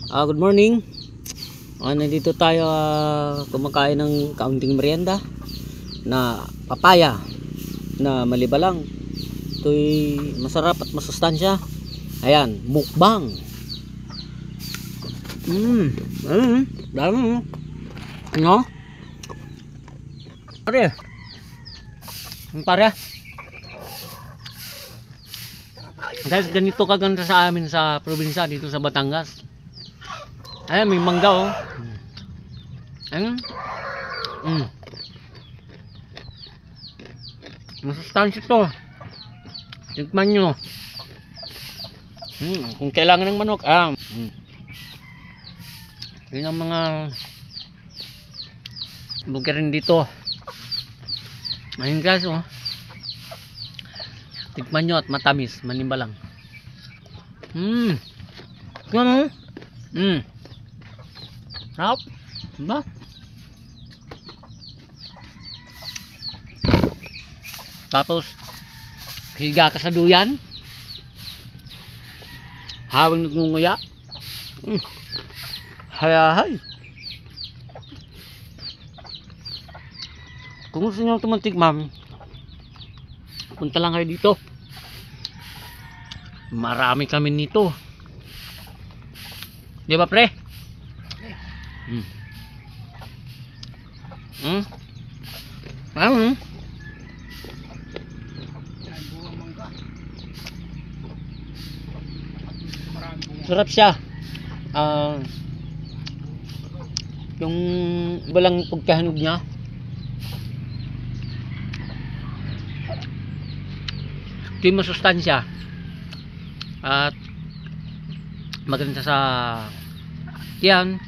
Good morning. Nandito tayo kumakain ng kaunting merienda na papaya na malibalang. Ito'y masarap at masustansya. Ayan, mukbang. Dami. Ano? Pare. Pare. Guys, ganito kaganda sa amin sa probinsya dito sa Batangas. Ayan, may mangga oh. Ayan. Masustansya to. Tikman nyo. Kung kailangan ng manok, yun ang mga bukirin dito. Ayun guys oh. Tikman nyo at matamis, manimbalang. Ano? Sarap. Diba? Tapos higa ka sa duyan. Habang nagngunguya. Hayahay. Kung gusto nyo tumantikman, punta lang kayo dito. Marami kami nito. Di ba pre? Sarap siya. Yung walang pagkahinog niya. Ito yung masustansya. At maganda sa yan.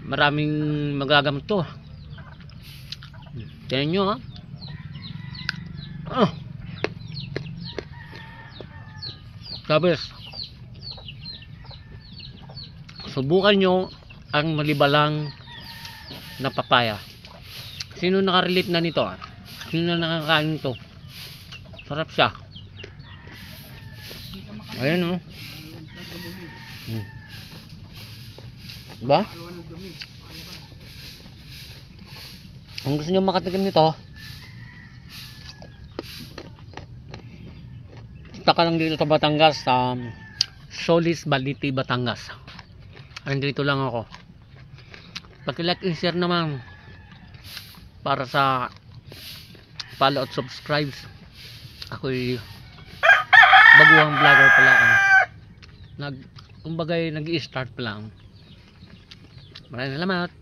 Maraming magagamot to. Tingnan nyo ha. Sabes. Subukan nyo ang malibalang na papaya. Sino nakarelate na nito? Sino na nakakain nito? Sarap siya. Ayan oh. Diba? Kung gusto nyo makatikim nito, punta ka lang dito sa Batangas, sa Solis, Baliti, Batangas. Andito lang ako. Paki-like and share naman para sa follow at subscribe. Ako'y baguhang vlogger pala. Kumbagay nag-i-start pa lang. Maraming salamat.